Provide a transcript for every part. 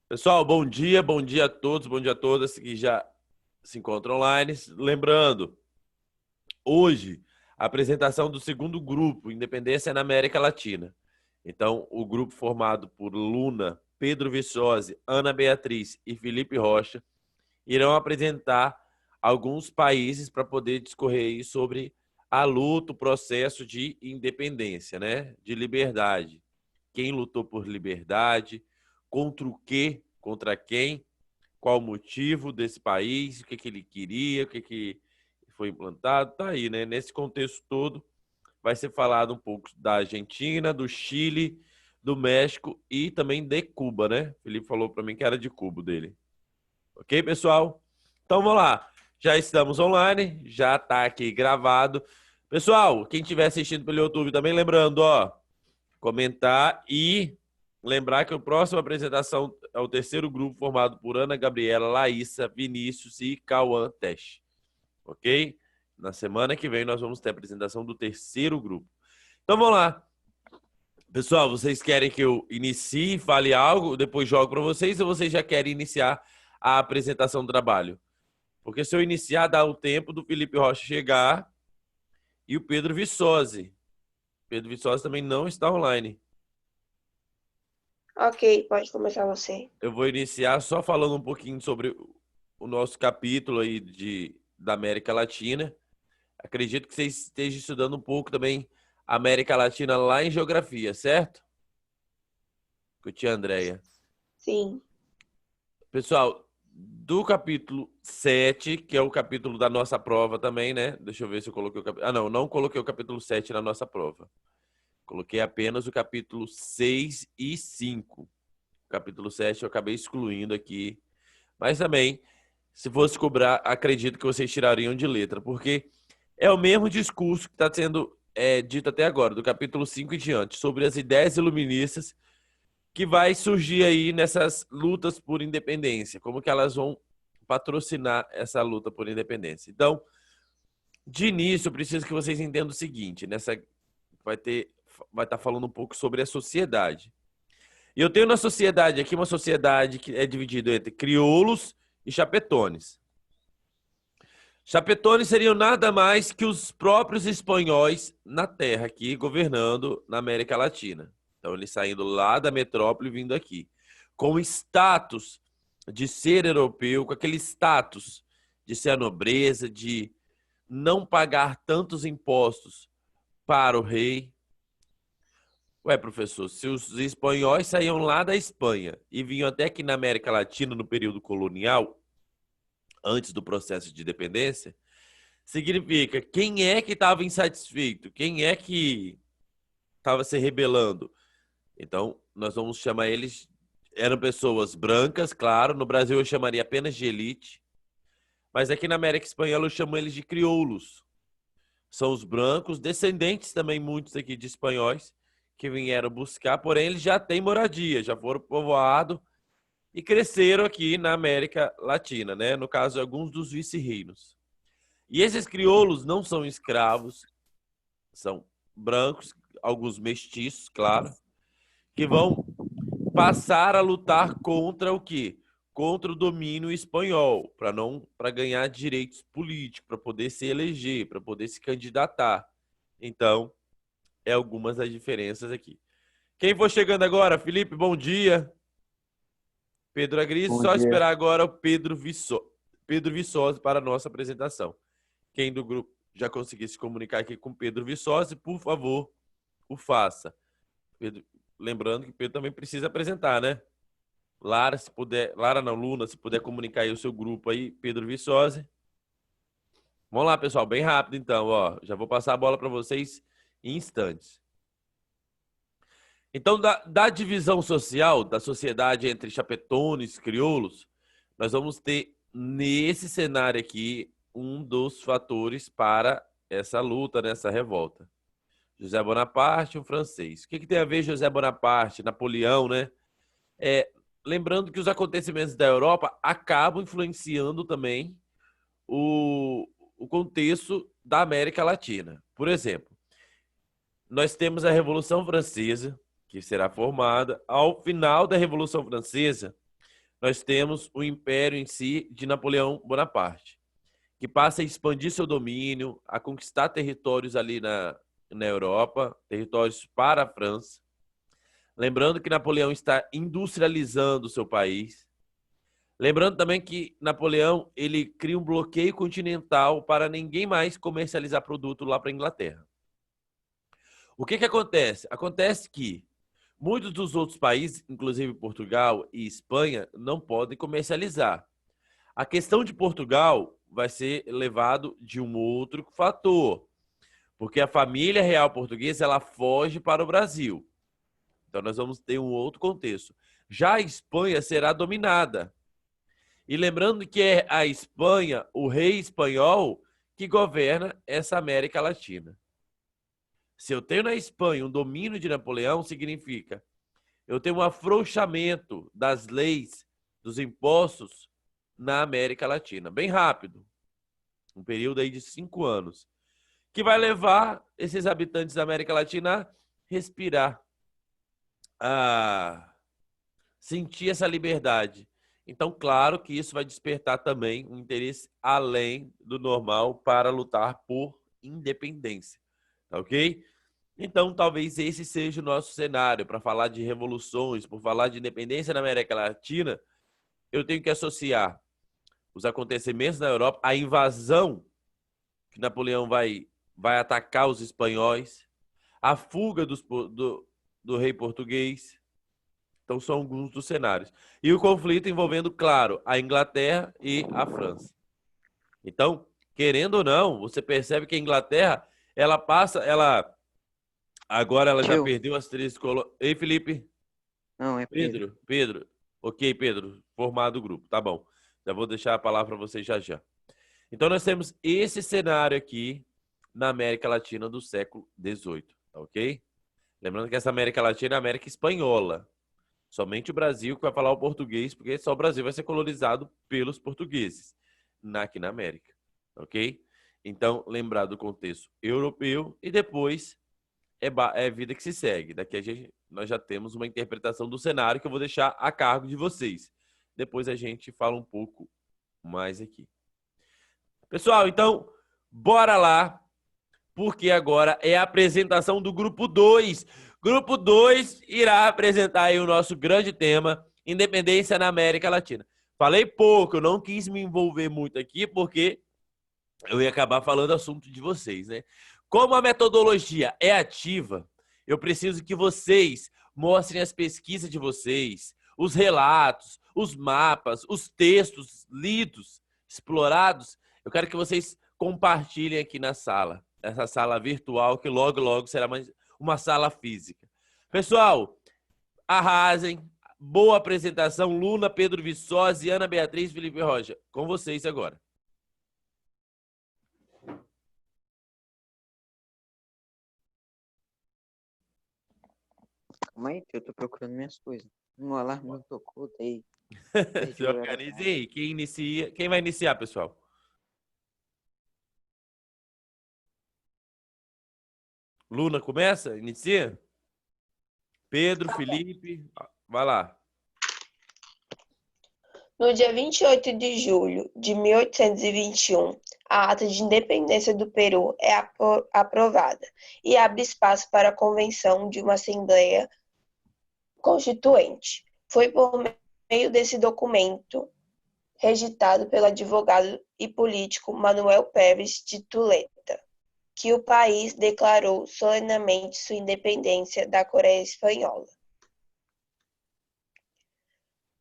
Pessoal, bom dia a todos, bom dia a todas que já se encontram online. Lembrando, hoje, a apresentação do segundo grupo, Independência na América Latina. Então, o grupo formado por Luna, Pedro Viçosi, Ana Beatriz e Felipe Rocha irão apresentar alguns países para poder discorrer aí sobre a luta, o processo de independência, né? De liberdade. Quem lutou por liberdade, contra o quê, contra quem, qual o motivo desse país, o que ele queria, o que foi implantado, tá aí, né? Nesse contexto todo, vai ser falado um pouco da Argentina, do Chile, do México e também de Cuba, né? O Felipe falou para mim que era de Cuba dele. Ok, pessoal? Então vamos lá. Já estamos online, já tá aqui gravado. Pessoal, quem estiver assistindo pelo YouTube também, lembrando, ó, comentar e lembrar que a próxima apresentação é o terceiro grupo formado por Ana Gabriela, Laísa, Vinícius e Cauã Tesh. Ok? Na semana que vem nós vamos ter a apresentação do terceiro grupo. Então vamos lá. Pessoal, vocês querem que eu inicie, fale algo, depois jogo para vocês, ou vocês já querem iniciar a apresentação do trabalho? Porque se eu iniciar, dá o tempo do Felipe Rocha chegar e o Pedro Viçosi. Pedro Viçosi também não está online. Ok, pode começar você. Eu vou iniciar só falando um pouquinho sobre o nosso capítulo aí da América Latina. Acredito que vocês estejam estudando um pouco também a América Latina lá em geografia, certo? Com a tia Andréia. Sim. Pessoal, do capítulo 7, que é o capítulo da nossa prova também, né? Deixa eu ver se eu coloquei o capítulo. Ah, não coloquei o capítulo 7 na nossa prova. Coloquei apenas o capítulo 6 e 5. O capítulo 7 eu acabei excluindo aqui. Mas também, se fosse cobrar, acredito que vocês tirariam de letra, porque é o mesmo discurso que está sendo dito até agora, do capítulo 5 e diante, sobre as ideias iluministas que vai surgir aí nessas lutas por independência, como que elas vão patrocinar essa luta por independência. Então, de início, eu preciso que vocês entendam o seguinte, vai estar falando um pouco sobre a sociedade. E eu tenho na sociedade aqui uma sociedade que é dividida entre crioulos e chapetones. Chapetones seriam nada mais que os próprios espanhóis na terra aqui, governando na América Latina. Então, eles saindo lá da metrópole e vindo aqui. Com o status de ser europeu, com aquele status de ser a nobreza, de não pagar tantos impostos para o rei. Ué, professor, se os espanhóis saíam lá da Espanha e vinham até aqui na América Latina no período colonial, antes do processo de independência, significa quem é que estava insatisfeito, quem é que estava se rebelando. Então, nós vamos chamar eles, eram pessoas brancas, claro, no Brasil eu chamaria apenas de elite, mas aqui na América Espanhola eu chamo eles de crioulos. São os brancos, descendentes também muitos aqui de espanhóis, que vieram buscar, porém eles já têm moradia, já foram povoados e cresceram aqui na América Latina, né? No caso, alguns dos vice-reinos. E esses crioulos não são escravos, são brancos, alguns mestiços, claro, que vão passar a lutar contra o quê? Contra o domínio espanhol, para ganhar direitos políticos, para poder se eleger, para poder se candidatar. Então, é algumas das diferenças aqui. Quem for chegando agora, Felipe, bom dia. Pedro Agris, Bom só dia. esperar agora o Pedro Viçosi para a nossa apresentação. Quem do grupo já conseguir se comunicar aqui com Pedro Viçosi, por favor, o faça. Pedro, lembrando que Pedro também precisa apresentar, né? Lara, se puder, Lara não, Luna, se puder comunicar aí o seu grupo aí, Pedro Viçosi. Vamos lá, pessoal, bem rápido então, ó. Já vou passar a bola para vocês em instantes. Então, da divisão social, da sociedade entre chapetones e crioulos, nós vamos ter nesse cenário aqui um dos fatores para essa luta, nessa revolta. José Bonaparte, um francês. O que tem a ver José Bonaparte, Napoleão, né? Lembrando que os acontecimentos da Europa acabam influenciando também o contexto da América Latina. Por exemplo, nós temos a Revolução Francesa, que será formada. Ao final da Revolução Francesa, nós temos o império em si de Napoleão Bonaparte, que passa a expandir seu domínio, a conquistar territórios ali na Europa, territórios para a França. Lembrando que Napoleão está industrializando o seu país. Lembrando também que Napoleão ele cria um bloqueio continental para ninguém mais comercializar produto lá para a Inglaterra. O que acontece? Acontece que muitos dos outros países, inclusive Portugal e Espanha, não podem comercializar. A questão de Portugal vai ser levado de um outro fator, porque a família real portuguesa ela foge para o Brasil. Então nós vamos ter um outro contexto. Já a Espanha será dominada. E lembrando que é a Espanha, o rei espanhol, que governa essa América Latina. Se eu tenho na Espanha um domínio de Napoleão, significa eu tenho um afrouxamento das leis, dos impostos na América Latina. Bem rápido. Um período aí de 5 anos. Que vai levar esses habitantes da América Latina a respirar, a sentir essa liberdade. Então, claro que isso vai despertar também um interesse além do normal para lutar por independência. Tá ok? Então, talvez esse seja o nosso cenário para falar de revoluções, por falar de independência na América Latina. Eu tenho que associar os acontecimentos na Europa, a invasão que Napoleão vai atacar os espanhóis, a fuga do rei português. Então, são alguns dos cenários. E o conflito envolvendo, claro, a Inglaterra e a França. Então, querendo ou não, você percebe que a Inglaterra, agora ela já Tio, perdeu as 13 colônias. Ei, Felipe? não, é Pedro. Pedro. Ok, Pedro. Formado o grupo. Tá bom. Já vou deixar a palavra para você já já. Então, nós temos esse cenário aqui na América Latina do século XVIII. Tá ok? Lembrando que essa América Latina é a América Espanhola. Somente o Brasil que vai falar o português, porque só o Brasil vai ser colonizado pelos portugueses aqui na América. Ok? Então, lembrar do contexto europeu e depois é vida que se segue. Daqui nós já temos uma interpretação do cenário que eu vou deixar a cargo de vocês. Depois a gente fala um pouco mais aqui. Pessoal, então, bora lá, porque agora é a apresentação do grupo 2. Grupo 2 irá apresentar aí o nosso grande tema, independência na América Latina. Falei pouco, eu não quis me envolver muito aqui, porque eu ia acabar falando assunto de vocês, né? Como a metodologia é ativa, eu preciso que vocês mostrem as pesquisas de vocês, os relatos, os mapas, os textos lidos, explorados. Eu quero que vocês compartilhem aqui na sala, essa sala virtual que logo, logo será uma sala física. Pessoal, arrasem. Boa apresentação, Luna, Pedro Viçosa, Ana Beatriz, Felipe Rocha. Com vocês agora. Calma aí, tio, eu tô procurando minhas coisas. O alarme não tocou, daí. Se organize aí. Quem vai iniciar, pessoal? Luna começa? Inicia? Pedro, Felipe, vai lá. No dia 28 de julho de 1821, a Ata de Independência do Peru é aprovada e abre espaço para a convenção de uma Assembleia Constituinte. Foi por meio desse documento, redigitado pelo advogado e político Manuel Pérez de Tuleta, que o país declarou solenemente sua independência da Coreia Espanhola.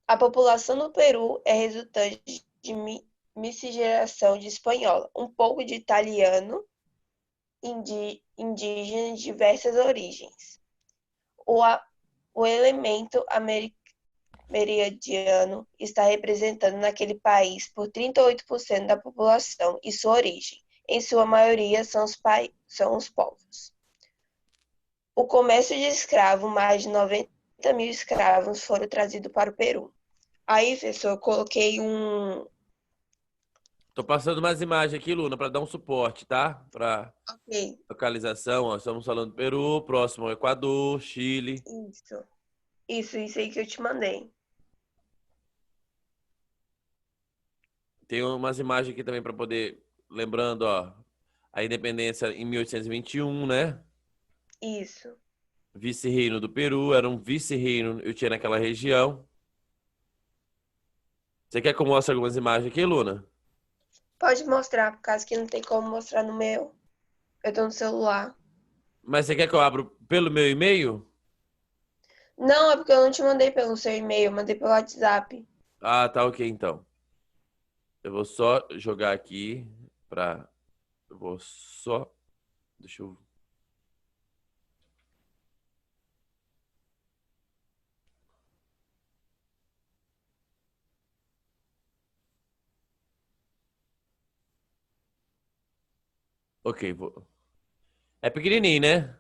A população do Peru é resultante de miscigenação de espanhola, um pouco de italiano, indígena de diversas origens. O elemento amerindiano está representado naquele país por 38% da população e sua origem. Em sua maioria, são os povos. O comércio de escravos, mais de 90 mil escravos foram trazidos para o Peru. Aí, professor, eu coloquei Tô passando mais imagens aqui, Luna, para dar um suporte, tá? Para Ok, localização. Ó, estamos falando do Peru, próximo ao Equador, Chile. isso aí que eu te mandei. Tem umas imagens aqui também para poder... Lembrando, ó, a independência em 1821, né? Isso. Vice-reino do Peru, era um vice-reino, eu tinha naquela região. Você quer que eu mostre algumas imagens aqui, Luna? Pode mostrar, por causa que não tem como mostrar no meu. Eu tô no celular. Mas você quer que eu abra pelo meu e-mail? Não, é porque eu não te mandei pelo seu e-mail, eu mandei pelo WhatsApp. Ah, tá ok, então. Eu vou só jogar aqui pra... Eu vou só... Deixa eu... Ok, vou... É pequenininho, né?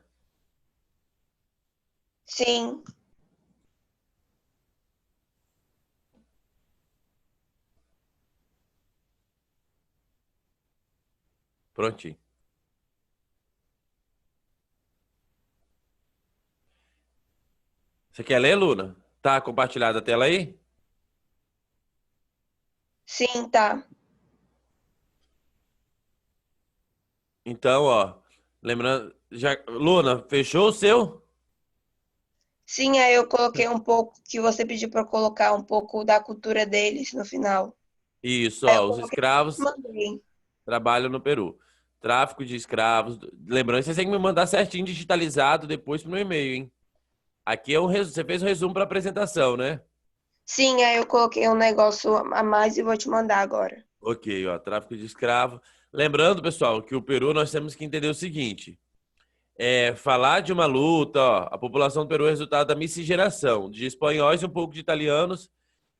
Sim. Prontinho. Você quer ler, Luna? Tá compartilhada a tela aí? Sim, tá. Então, ó... Lembrando... Já... Luna, fechou o seu? Sim, aí eu coloquei um pouco que você pediu para eu colocar um pouco da cultura deles no final. Isso, Aí eu ó. Os coloquei e escravos mandei. trabalham no Peru. Tráfico de escravos. Lembrando que você tem que me mandar certinho digitalizado depois pro meu e-mail, hein? Aqui é um resumo. Você fez um resumo para apresentação, né? Sim, aí eu coloquei um negócio a mais e vou te mandar agora. Ok, ó. Tráfico de escravo. Lembrando, pessoal, que o Peru nós temos que entender o seguinte. Falar de uma luta, ó, a população do Peru é resultado da miscigenação de espanhóis e um pouco de italianos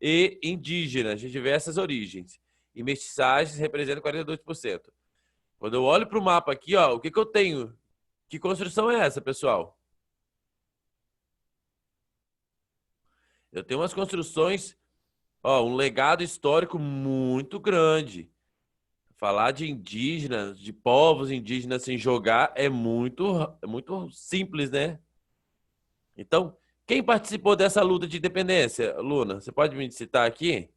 e indígenas de diversas origens. E mestiçagens representam 42%. Quando eu olho para o mapa aqui, ó, o que que eu tenho? Que construção é essa, pessoal? Eu tenho umas construções, ó, um legado histórico muito grande. Falar de indígenas, de povos indígenas sem jogar é muito simples, né? Então, quem participou dessa luta de independência, Luna? Você pode me citar aqui?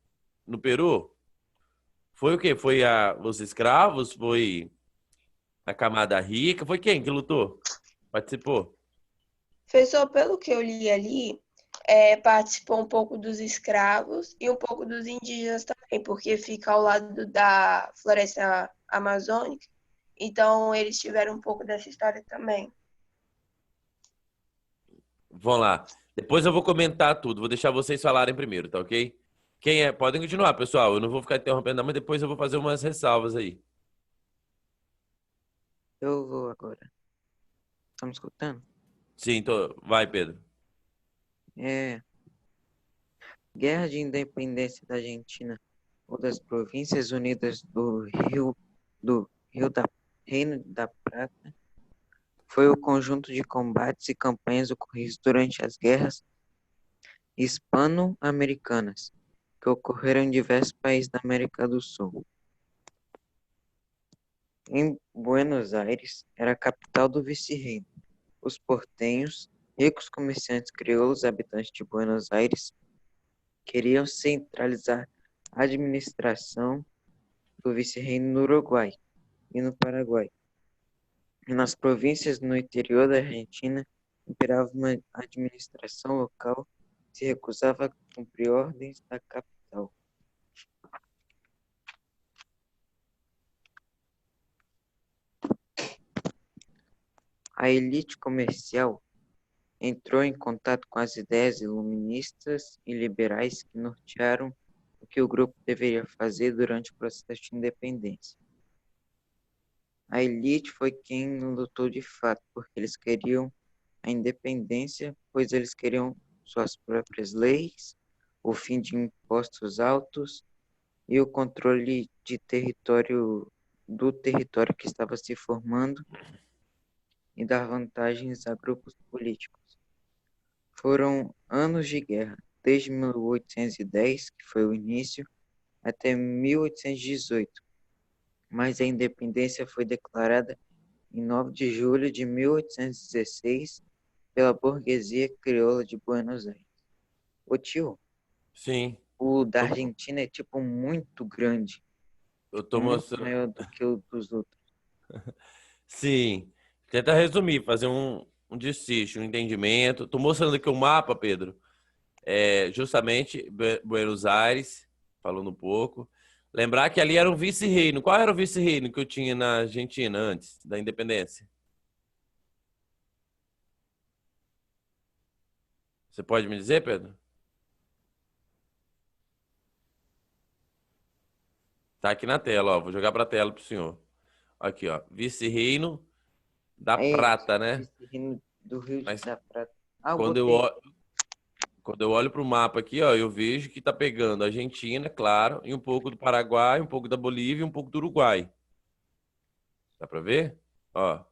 No Peru? Foi o quê? Foi os escravos? Foi a camada rica? Foi quem que lutou? Participou? Professor, pelo que eu li ali, participou um pouco dos escravos e um pouco dos indígenas também, porque fica ao lado da floresta amazônica. Então, eles tiveram um pouco dessa história também. Vamos lá. Depois eu vou comentar tudo. Vou deixar vocês falarem primeiro, tá ok? Quem é? Podem continuar, pessoal. Eu não vou ficar interrompendo, não, mas depois eu vou fazer umas ressalvas aí. Eu vou agora. Tá me escutando? Sim, vai, Pedro. É. Guerra de Independência da Argentina ou das Províncias Unidas do Rio da Reino da Prata foi o conjunto de combates e campanhas ocorridos durante as guerras hispano-americanas, que ocorreram em diversos países da América do Sul. Em Buenos Aires, era a capital do vice-reino. Os portenhos, ricos comerciantes crioulos habitantes de Buenos Aires, queriam centralizar a administração do vice-reino no Uruguai e no Paraguai. E nas províncias no interior da Argentina, imperava uma administração local que se recusava a cumprir ordens da capital. A elite comercial entrou em contato com as ideias iluministas e liberais que nortearam o que o grupo deveria fazer durante o processo de independência. A elite foi quem lutou de fato, porque eles queriam a independência, pois eles queriam suas próprias leis, o fim de impostos altos e o controle de do território que estava se formando e dar vantagens a grupos políticos. Foram anos de guerra, desde 1810, que foi o início, até 1818, mas a independência foi declarada em 9 de julho de 1816 pela burguesia crioula de Buenos Aires. Ô tio, Sim. o da Argentina é tipo muito grande. Eu tô muito mostrando. maior do que o dos outros. Sim. Tenta resumir, fazer um desfecho, um entendimento. Tô mostrando aqui o mapa, Pedro. É justamente Buenos Aires, falando um pouco. Lembrar que ali era um vice-reino. Qual era o vice-reino que eu tinha na Argentina antes da independência? Você pode me dizer, Pedro? Tá aqui na tela, ó. Vou jogar pra tela pro senhor. Aqui, ó. Vice-reino da É Prata, né? esse reino do Rio Mas da Prata. Ah, eu quando eu, botei. ó- quando eu olho pro mapa aqui, ó, eu vejo que tá pegando a Argentina, claro, e um pouco do Paraguai, um pouco da Bolívia e um pouco do Uruguai. Dá pra ver? Ó.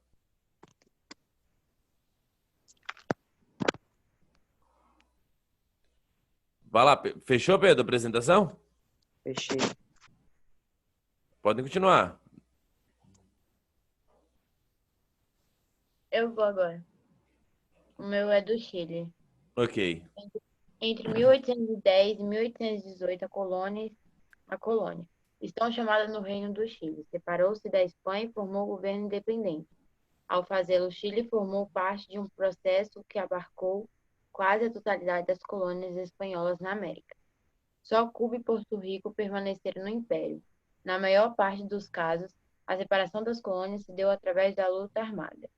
Vai lá. Fechou, Pedro, a apresentação? Fechei. Podem continuar. Eu vou agora. O meu é do Chile. Ok. Entre 1810 e 1818, a colônia, estão chamadas no Reino do Chile. Separou-se da Espanha e formou o governo independente. Ao fazê-lo, o Chile formou parte de um processo que abarcou quase a totalidade das colônias espanholas na América. Só Cuba e Porto Rico permaneceram no Império. Na maior parte dos casos, a separação das colônias se deu através da luta armada.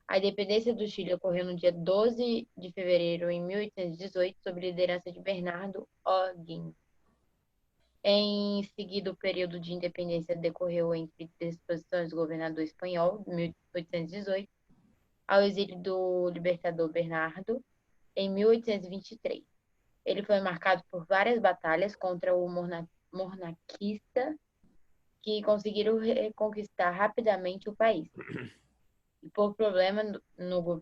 A independência do Chile ocorreu no dia 12 de fevereiro de 1818, sob liderança de Bernardo O'Higgins. Em seguida, o período de independência decorreu entre disposições do governador espanhol, de 1818, ao exílio do libertador Bernardo, em 1823. Ele foi marcado por várias batalhas contra o monarquista, que conseguiram reconquistar rapidamente o país. E por problema no novo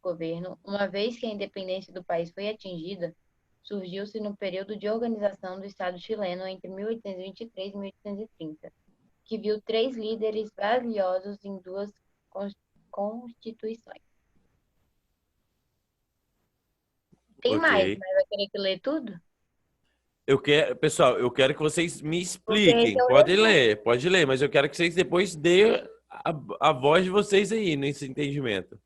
governo, uma vez que a independência do país foi atingida, surgiu-se no período de organização do Estado chileno entre 1823 e 1830, que viu três líderes valiosos em duas constituições. Tem mais, Ok. mas vai querer que lê tudo? Eu quero, pessoal, eu quero que vocês me Porque esse expliquem. é o resumo. Pode ler, mas eu quero que vocês depois dêem a voz de vocês aí nesse entendimento.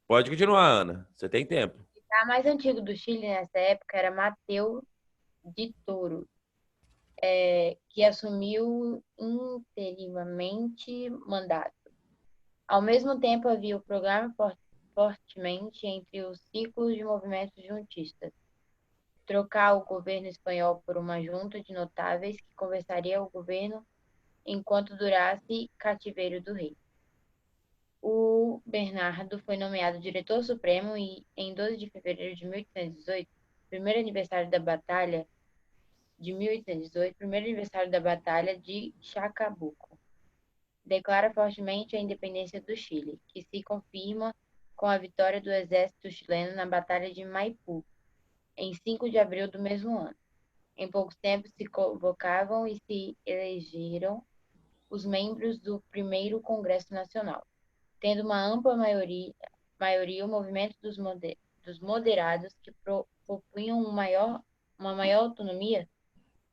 Pode continuar, Ana. Você tem tempo. O militar mais antigo do Chile nessa época era Mateu de Toro, que assumiu interimamente mandato. Ao mesmo tempo, havia o programa fortemente entre os círculos de movimentos juntistas. Trocar o governo espanhol por uma junta de notáveis que conversaria o governo enquanto durasse cativeiro do rei. O Bernardo foi nomeado diretor supremo e, em 12 de fevereiro de 1818, primeiro aniversário da batalha de 1818, primeiro aniversário da Batalha de Chacabuco, declara fortemente a independência do Chile, que se confirma com a vitória do exército chileno na Batalha de Maipú, em 5 de abril do mesmo ano. Em pouco tempo se convocavam e se elegeram os membros do primeiro Congresso Nacional, tendo uma ampla maioria o movimento dos moderados que propunham uma maior autonomia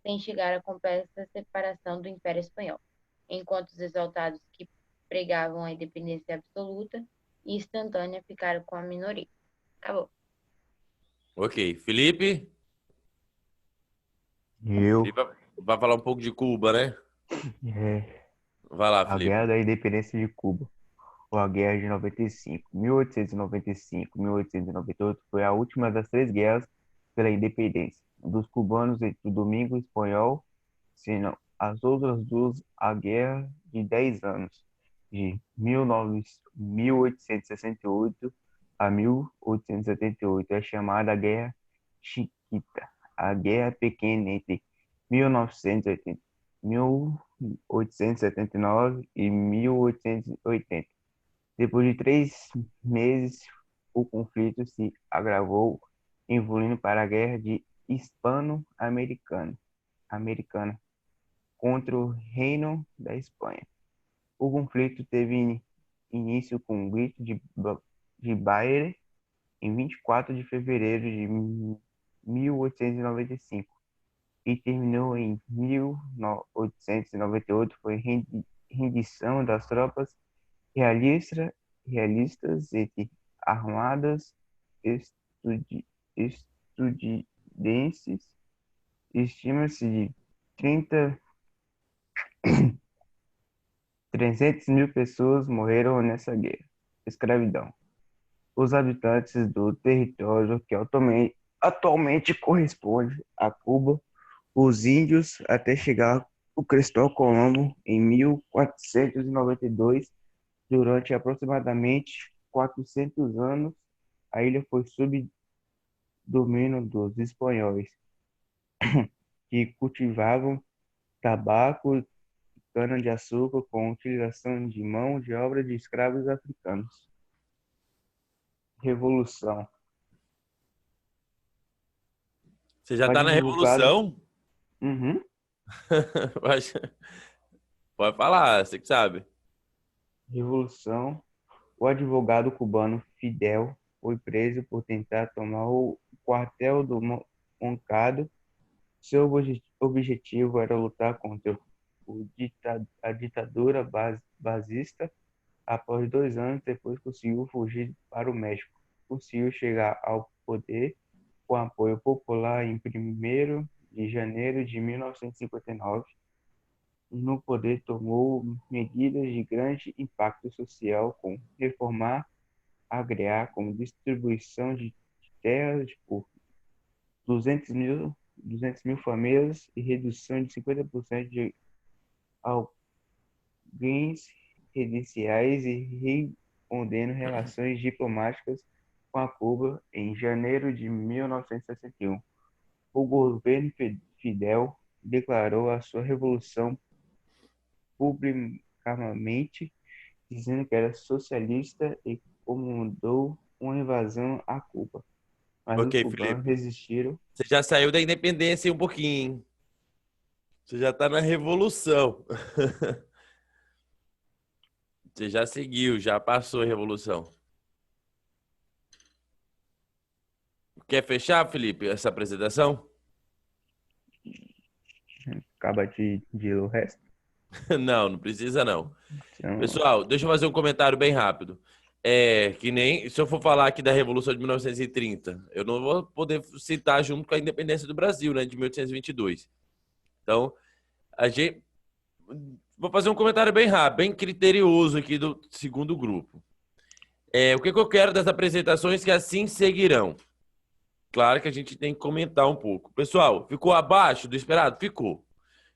sem chegar à completa separação do Império Espanhol, enquanto os exaltados que pregavam a independência absoluta e instantânea ficaram com a minoria. Acabou. Ok. Felipe? Eu, Felipe vai falar um pouco de Cuba, né? é, Vai lá, a Guerra Felipe. da Independência de Cuba, ou a Guerra de 95, 1895, 1898, foi a última das três guerras pela independência dos cubanos entre o Domingo Espanhol, sendo as outras duas a Guerra de 10 anos, de 1868 a 1878, é chamada Guerra Chiquita, a Guerra Pequena entre 1980, 1879 e 1880. Depois de 3 meses, o conflito se agravou, evoluindo para a Guerra de Hispano-Americana contra o Reino da Espanha. O conflito teve início com o Grito de Baile em 24 de fevereiro de 1895 e terminou em 1898, foi rendição das tropas realistas entre armadas estadunidenses. Estima-se de 300 mil pessoas morreram nessa guerra. Escravidão. Os habitantes do território que atualmente corresponde a Cuba, os índios, até chegar o Cristóvão Colombo em 1492, durante aproximadamente 400 anos, a ilha foi sob domínio dos espanhóis, que cultivavam tabaco e cana-de-açúcar com utilização de mão de obra de escravos africanos. Revolução. Você já O tá na advogado- revolução? Uhum. Pode falar, você que sabe. Revolução. O advogado cubano Fidel foi preso por tentar tomar o quartel do Moncada. Seu objetivo era lutar contra a ditadura basista. Após 2 anos depois, conseguiu fugir para o México. Conseguiu chegar ao poder com apoio popular em 1º de janeiro de 1959. No poder, tomou medidas de grande impacto social, como reformar agrária, como distribuição de terras por 200 mil famílias e redução de 50% de bens residenciais e reondendo relações diplomáticas com a Cuba em janeiro de 1961. O governo Fidel declarou a sua revolução publicamente, dizendo que era socialista e comandou uma invasão a Cuba. Mas os Ok, cubanos Felipe. resistiram. Você já saiu da independência um pouquinho, hein? Você já tá na revolução. Você já seguiu, já passou a revolução. Quer fechar, Felipe, essa apresentação? Acaba de ler o resto. Não, não precisa não. Então, Pessoal, deixa eu fazer um comentário bem rápido. Que nem se eu for falar aqui da Revolução de 1930, eu não vou poder citar junto com a independência do Brasil, né, de 1822. Então, a gente vou fazer um comentário bem rápido, bem criterioso aqui do segundo grupo. O que eu quero das apresentações que assim seguirão. Claro que a gente tem que comentar um pouco. Pessoal, ficou abaixo do esperado? Ficou.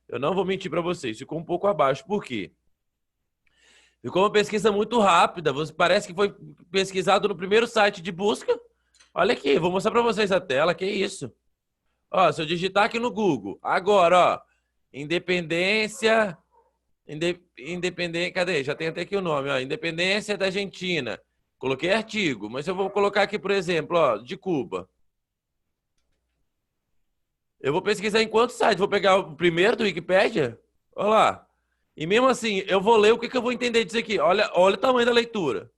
Eu não vou mentir para vocês, ficou um pouco abaixo. Por quê? Ficou uma pesquisa muito rápida. Parece que foi pesquisado no primeiro site de busca. Olha aqui, vou mostrar para vocês a tela. Que isso? Ó, se eu digitar aqui no Google, agora, ó, independência, cadê? Já tem até aqui o nome, ó, independência da Argentina. Coloquei artigo, mas eu vou colocar aqui, por exemplo, ó, de Cuba. Eu vou pesquisar em quantos sites? Vou pegar o primeiro do Wikipédia? Olha lá. E mesmo assim, eu vou ler o que eu vou entender disso aqui. Olha o tamanho da leitura.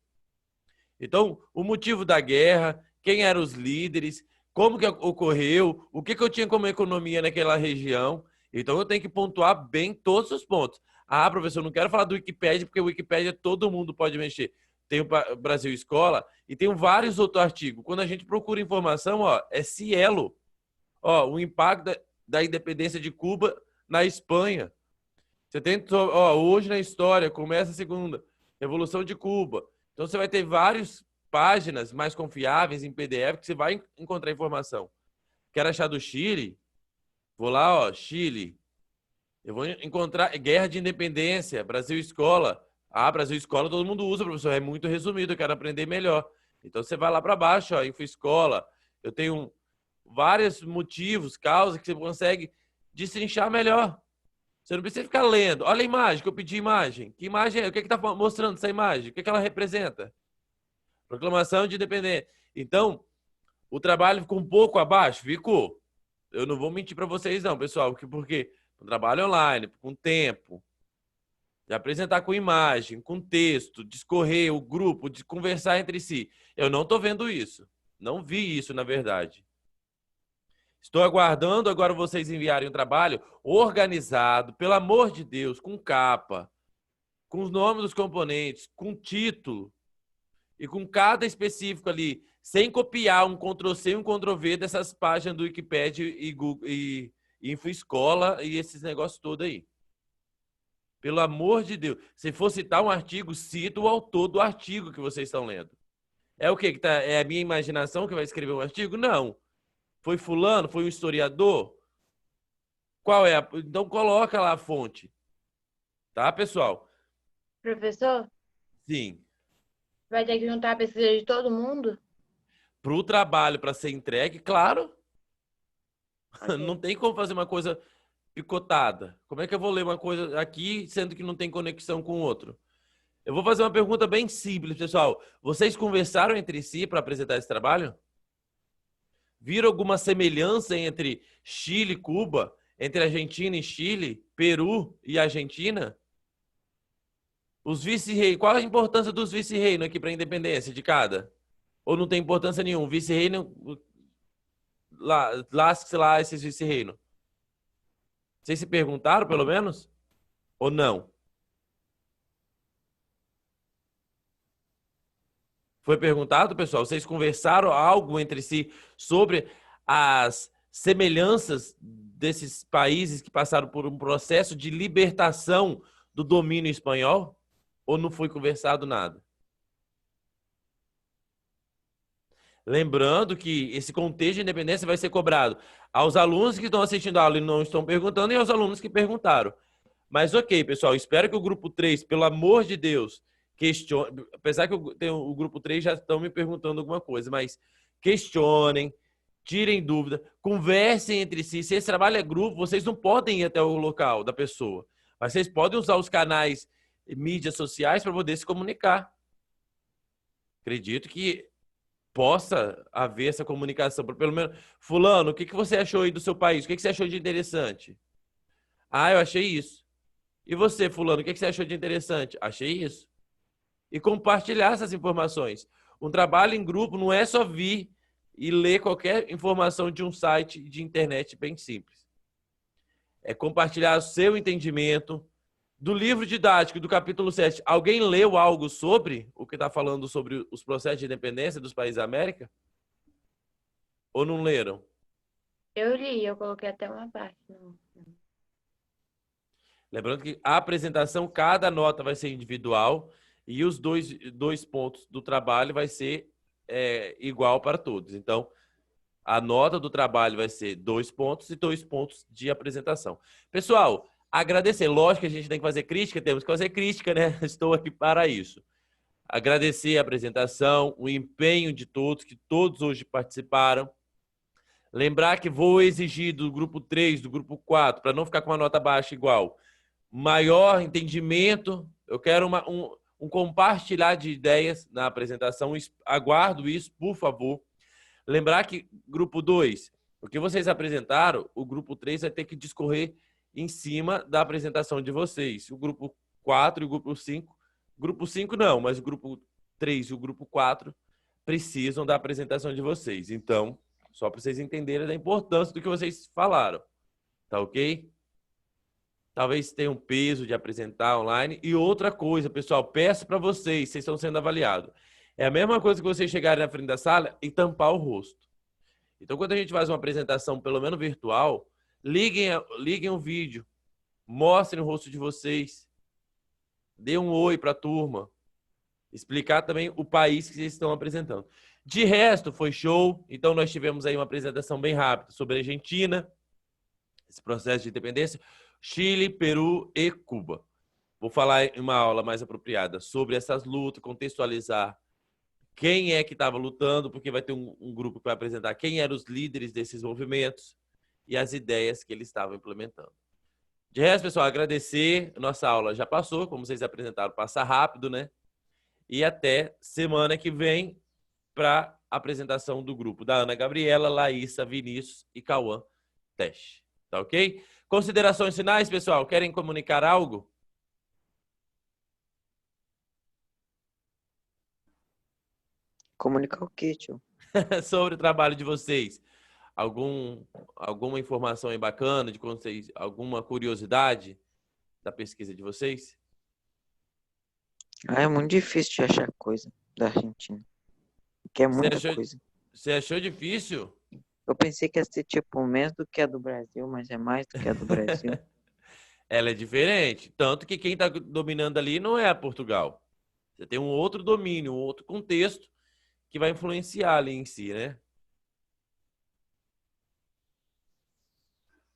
Então, o motivo da guerra, quem eram os líderes, como que ocorreu, o que eu tinha como economia naquela região. Então, eu tenho que pontuar bem todos os pontos. Ah, professor, não quero falar do Wikipédia, porque o Wikipédia todo mundo pode mexer. Tem o Brasil Escola e tem vários outros artigos. Quando a gente procura informação, ó, é Cielo. Ó, o impacto da independência de Cuba na Espanha. Você tem, ó, hoje na história, começa a segunda, Revolução de Cuba. Então você vai ter várias páginas mais confiáveis em PDF que você vai encontrar informação. Quero achar do Chile? Vou lá, ó, Chile. Eu vou encontrar Guerra de Independência, Brasil Escola. Ah, Brasil Escola todo mundo usa, professor. É muito resumido, eu quero aprender melhor. Então você vai lá para baixo, ó, Info Escola. Eu tenho vários motivos, causas que você consegue destrinchar melhor. Você não precisa ficar lendo. Olha a imagem, que eu pedi imagem. Que imagem é? O que está mostrando essa imagem? O que ela representa? Proclamação de independência. Então, o trabalho ficou um pouco abaixo? Ficou. Eu não vou mentir para vocês não, pessoal. Porque o trabalho online, com tempo, de apresentar com imagem, com texto, discorrer o grupo, de conversar entre si. Eu não estou vendo isso. Não vi isso, na verdade. Estou aguardando agora vocês enviarem um trabalho organizado, pelo amor de Deus, com capa, com os nomes dos componentes, com título e com cada específico ali, sem copiar um Ctrl+C e um Ctrl+V dessas páginas do Wikipedia e Google e InfoEscola e esses negócios todos aí. Pelo amor de Deus. Se for citar um artigo, cita o autor do artigo que vocês estão lendo. É o quê? É a minha imaginação que vai escrever um artigo? Não. Foi fulano? Foi um historiador? Qual é? Então coloca lá a fonte. Tá, pessoal? Professor, Sim. vai ter que juntar a pesquisa de todo mundo? Para o trabalho, para ser entregue, claro. Ok. Não tem como fazer uma coisa picotada. Como é que eu vou ler uma coisa aqui, sendo que não tem conexão com o outro? Eu vou fazer uma pergunta bem simples, pessoal. Vocês conversaram entre si para apresentar esse trabalho? Viram alguma semelhança entre Chile e Cuba? Entre Argentina e Chile? Peru e Argentina? Os vice-reinos, qual a importância dos vice-reinos aqui para a independência de cada? Ou não tem importância nenhuma? Vice-reino, lasque-se lá esses vice-reinos. Vocês se perguntaram, pelo menos? Ou não? Foi perguntado, pessoal? Vocês conversaram algo entre si sobre as semelhanças desses países que passaram por um processo de libertação do domínio espanhol? Ou não foi conversado nada? Lembrando que esse contexto de independência vai ser cobrado aos alunos que estão assistindo a aula e não estão perguntando e aos alunos que perguntaram. Mas ok, pessoal, espero que o grupo 3, pelo amor de Deus, questione, apesar que o grupo 3 já estão me perguntando alguma coisa, mas questionem, tirem dúvida, conversem entre si. Se esse trabalho é grupo, vocês não podem ir até o local da pessoa, mas vocês podem usar os canais mídias sociais para poder se comunicar. Acredito que possa haver essa comunicação. Pelo menos, fulano, o que você achou aí do seu país? O que você achou de interessante? Ah, eu achei isso. E você, fulano, o que você achou de interessante? Achei isso. E compartilhar essas informações. Um trabalho em grupo não é só vir e ler qualquer informação de um site de internet bem simples. É compartilhar o seu entendimento do livro didático do capítulo 7. Alguém leu algo sobre o que está falando sobre os processos de independência dos países da América? Ou não leram? Eu li, eu coloquei até uma parte. Não. Lembrando que a apresentação, cada nota vai ser individual e os dois pontos do trabalho vai ser igual para todos. Então, a nota do trabalho vai ser 2 pontos e 2 pontos de apresentação. Pessoal, agradecer. Lógico que a gente tem que fazer crítica, temos que fazer crítica, né? Estou aqui para isso. Agradecer a apresentação, o empenho de todos, que todos hoje participaram. Lembrar que vou exigir do grupo 3, do grupo 4, para não ficar com uma nota baixa igual, maior entendimento. Eu quero um compartilhar de ideias na apresentação. Aguardo isso, por favor. Lembrar que grupo 2, o que vocês apresentaram, o grupo 3 vai ter que discorrer em cima da apresentação de vocês. O grupo 4 e o grupo 5. Grupo 5 não, mas o grupo 3 e o grupo 4 precisam da apresentação de vocês. Então, só para vocês entenderem da importância do que vocês falaram. Tá ok? Talvez tenha um peso de apresentar online. E outra coisa, pessoal, peço para vocês estão sendo avaliados. É a mesma coisa que vocês chegarem na frente da sala e tampar o rosto. Então, quando a gente faz uma apresentação, pelo menos virtual, liguem o vídeo, mostrem o rosto de vocês, dê um oi para a turma, explicar também o país que vocês estão apresentando. De resto, foi show. Então, nós tivemos aí uma apresentação bem rápida sobre a Argentina, esse processo de independência, Chile, Peru e Cuba. Vou falar em uma aula mais apropriada sobre essas lutas, contextualizar quem é que estava lutando, porque vai ter um grupo que vai apresentar quem eram os líderes desses movimentos e as ideias que eles estavam implementando. De resto, pessoal, agradecer. Nossa aula já passou, como vocês apresentaram, passa rápido, né? E até semana que vem para a apresentação do grupo da Ana Gabriela, Laísa, Vinícius e Cauã Teste. Tá ok? Considerações finais, pessoal? Querem comunicar algo? Comunicar o quê, tio? Sobre o trabalho de vocês. Alguma informação aí bacana de quando vocês, alguma curiosidade da pesquisa de vocês? Ah, é muito difícil de achar coisa da Argentina. Porque é muita coisa. Você achou difícil? Eu pensei que ia ser tipo menos do que a do Brasil, mas é mais do que a do Brasil. Ela é diferente. Tanto que quem está dominando ali não é Portugal. Você tem um outro domínio, um outro contexto que vai influenciar ali em si, né?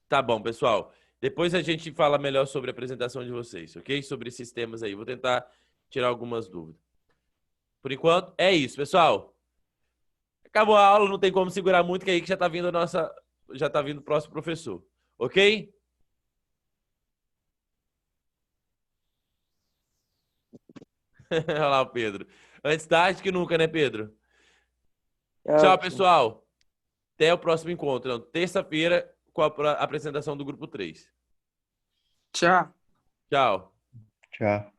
Tá bom, pessoal. Depois a gente fala melhor sobre a apresentação de vocês, ok? Sobre esses temas aí. Vou tentar tirar algumas dúvidas. Por enquanto, é isso, pessoal. Acabou a aula, não tem como segurar muito, que aí que já tá vindo já tá vindo o próximo professor, ok? Olha lá o Pedro. Antes tarde que nunca, né, Pedro? Tchau, pessoal. Até o próximo encontro. Então, terça-feira, com a apresentação do grupo 3. Tchau. Tchau. Tchau.